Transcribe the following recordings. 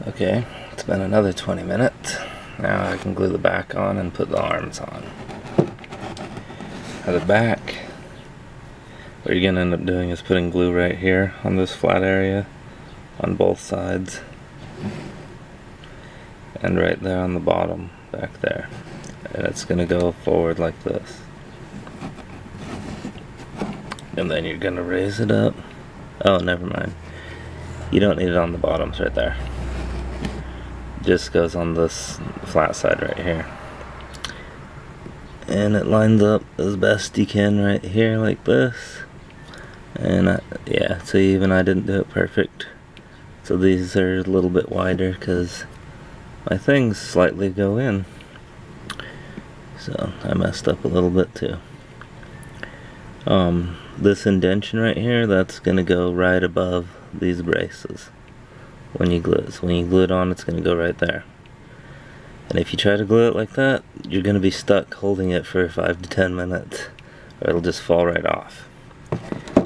Okay, it's been another 20 minutes. Now I can glue the back on and put the arms on. Now the back, what you're going to end up doing is putting glue right here on this flat area on both sides, and right there on the bottom back there, and it's going to go forward like this, and then you're going to raise it up. Oh, never mind, you don't need it on the bottoms right there, just goes on this flat side right here, and it lines up as best you can right here like this. And yeah, so even I didn't do it perfect, so these are a little bit wider because my things slightly go in, so I messed up a little bit too. This indentation right here, that's gonna go right above these braces when you glue it. So when you glue it on, it's gonna go right there. And if you try to glue it like that, you're gonna be stuck holding it for 5 to 10 minutes, or it'll just fall right off.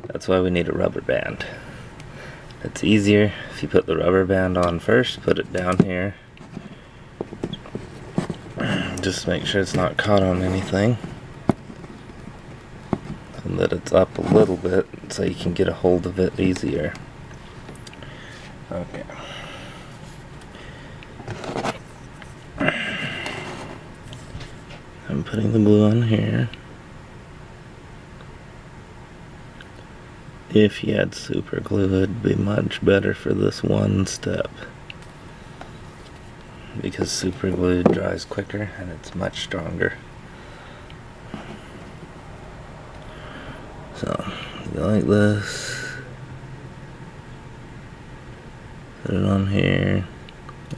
That's why we need a rubber band. It's easier if you put the rubber band on first, put it down here. Just make sure it's not caught on anything, and that it's up a little bit so you can get a hold of it easier. Okay. I'm putting the glue on here. If you had super glue, it'd be much better for this one step, because super glue dries quicker and it's much stronger. So, go like this, put it on here,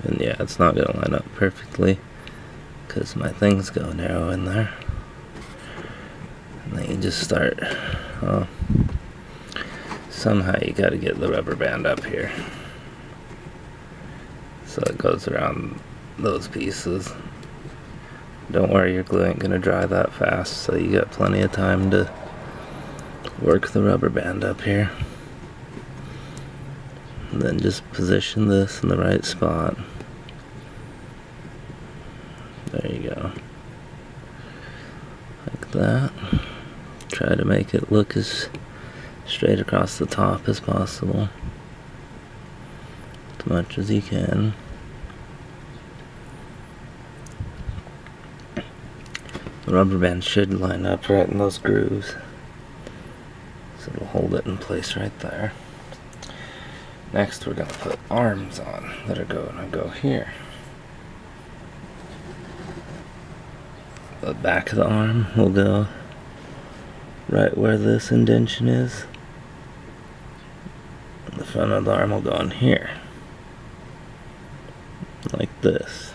and yeah, it's not going to line up perfectly because my things go narrow in there. And then you just start, well, somehow you gotta get the rubber band up here so it goes around those pieces. Don't worry, your glue ain't gonna dry that fast, so you got plenty of time to work the rubber band up here. And then just position this in the right spot. There you go. Like that. Try to make it look as straight across the top as possible, as much as you can. The rubber band should line up right in those grooves, so it'll hold it in place right there. Next, we're going to put arms on that are going to go here. The back of the arm will go right where this indentation is. The front of the arm will go on here, like this.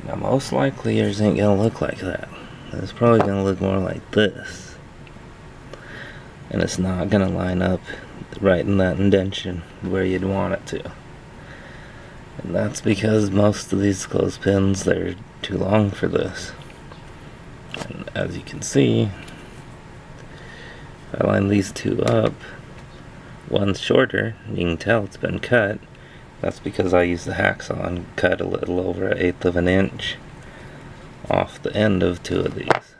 Now most likely yours ain't gonna look like that. It's probably gonna look more like this, and it's not gonna line up right in that indentation where you'd want it to. And that's because most of these clothespins, they're too long for this. And as you can see, if I line these two up, one's shorter, you can tell it's been cut. That's because I used the hacksaw and cut a little over 1/8 of an inch off the end of two of these.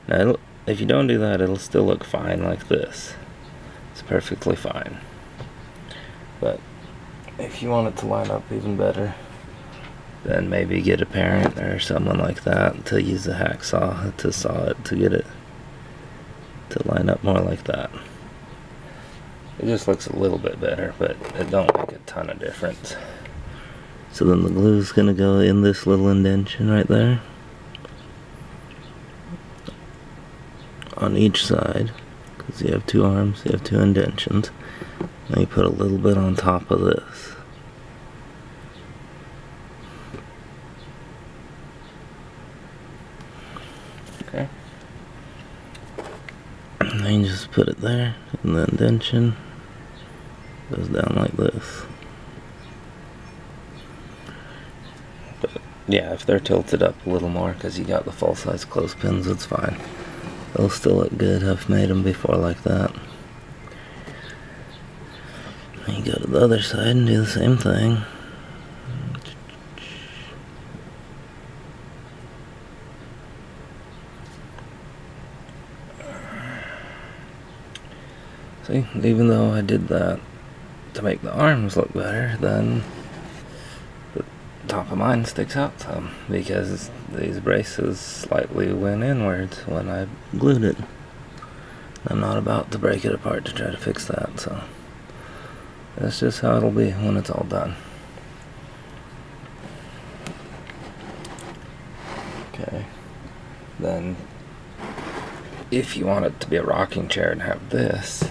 Now, if you don't do that, it'll still look fine like this. It's perfectly fine. But if you want it to line up even better, then maybe get a parent or someone like that to use a hacksaw to saw it to get it to line up more like that. It just looks a little bit better, but it don't make a ton of difference. So then the glue is going to go in this little indentation right there on each side, because you have two arms, you have two indentions. Then you put a little bit on top of this. Okay. And then you just put it there, and the indentation goes down like this. But yeah, if they're tilted up a little more because you got the full size clothespins, it's fine. They'll still look good. I've made them before like that. You go to the other side and do the same thing. See, even though I did that to make the arms look better, then the top of mine sticks out some because these braces slightly went inwards when I glued it. I'm not about to break it apart to try to fix that, so that's just how it'll be when it's all done. Okay, then if you want it to be a rocking chair and have this,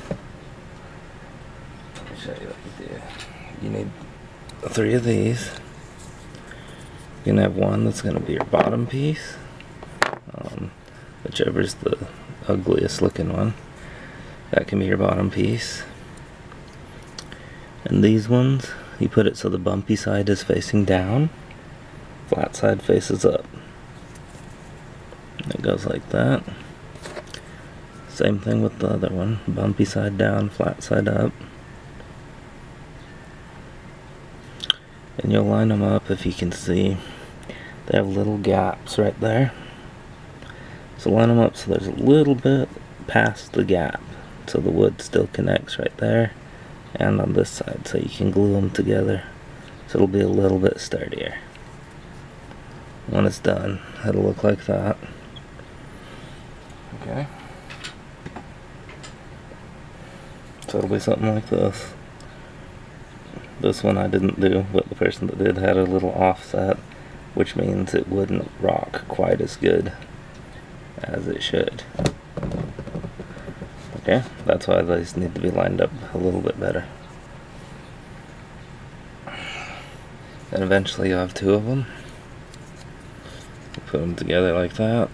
let me show you what you do. You need 3 of these. You can have one that's going to be your bottom piece, whichever's the ugliest looking one. That can be your bottom piece. And these ones, you put it so the bumpy side is facing down, flat side faces up. And it goes like that. Same thing with the other one, bumpy side down, flat side up. And you'll line them up if you can see. They have little gaps right there. So line them up so there's a little bit past the gap, so the wood still connects right there and on this side, so you can glue them together so it'll be a little bit sturdier. When it's done, it'll look like that. Okay. So it'll be something like this. This one I didn't do, but the person that did had a little offset, which means it wouldn't rock quite as good as it should. Okay, that's why these need to be lined up a little bit better. And eventually you'll have 2 of them. You put them together like that.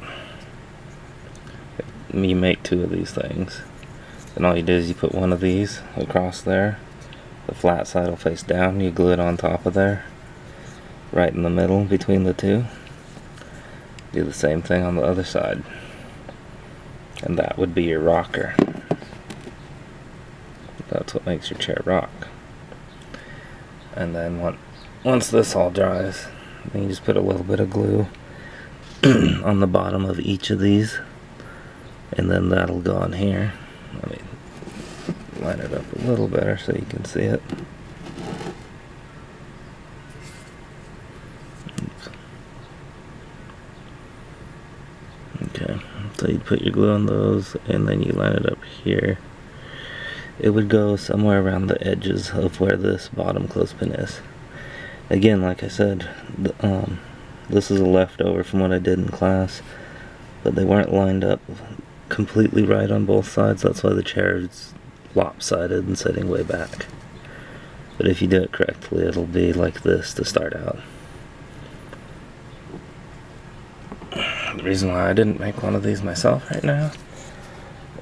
You make 2 of these things. And all you do is you put one of these across there. The flat side will face down, you glue it on top of there, right in the middle between the 2. Do the same thing on the other side. And that would be your rocker. That's what makes your chair rock. And then once this all dries, then you just put a little bit of glue on the bottom of each of these, and then that'll go on here. Let me line it up a little better so you can see it. Oops. Okay, so you put your glue on those and then you line it up here. It would go somewhere around the edges of where this bottom clothespin is. Again, like I said, this is a leftover from what I did in class, but they weren't lined up completely right on both sides. That's why the chair is lopsided and sitting way back. But if you do it correctly, it'll be like this to start out. The reason why I didn't make one of these myself right now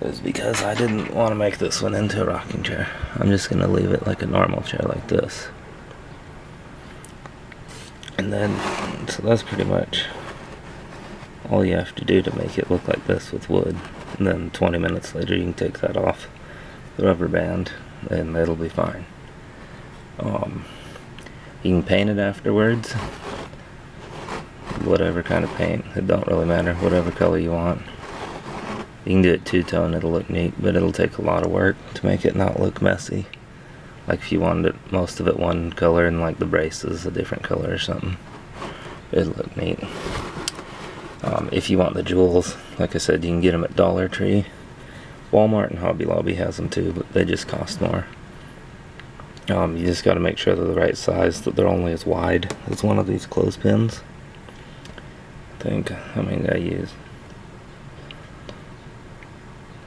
is because I didn't want to make this one into a rocking chair. I'm just going to leave it like a normal chair like this. And then, so that's pretty much all you have to do to make it look like this with wood. And then 20 minutes later you can take that off the rubber band and it'll be fine. You can paint it afterwards. Whatever kind of paint, it don't really matter, whatever color you want. You can do it two-tone, it'll look neat, but it'll take a lot of work to make it not look messy. Like if you wanted it, most of it one color and like the braces a different color or something, it'll look neat. If you want the jewels, like I said, you can get them at Dollar Tree. Walmart and Hobby Lobby has them too, but they just cost more. You just got to make sure they're the right size, that they're only as wide as one of these clothespins. I think, how many did I use?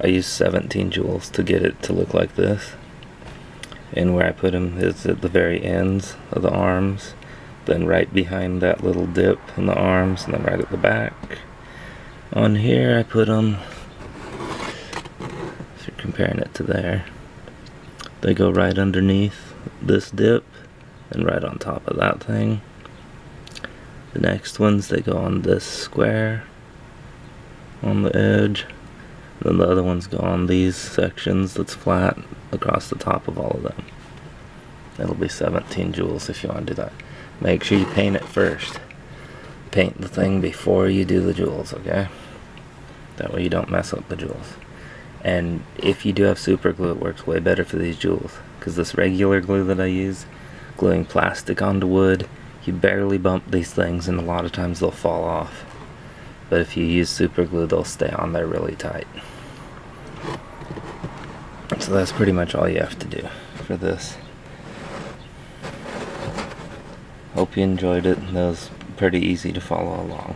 I used 17 jewels to get it to look like this. And where I put them is at the very ends of the arms, then right behind that little dip in the arms, and then right at the back. On here I put them, if you're comparing it to there, they go right underneath this dip and right on top of that thing. The next ones, they go on this square on the edge. Then the other ones go on these sections that's flat across the top of all of them. It'll be 17 joules if you want to do that. Make sure you paint it first. Paint the thing before you do the joules, okay? That way you don't mess up the joules. And if you do have super glue, it works way better for these joules, because this regular glue that I use, gluing plastic onto wood, you barely bump these things and a lot of times they'll fall off. But if you use super glue, they'll stay on there really tight. So that's pretty much all you have to do for this. Hope you enjoyed it. That was pretty easy to follow along.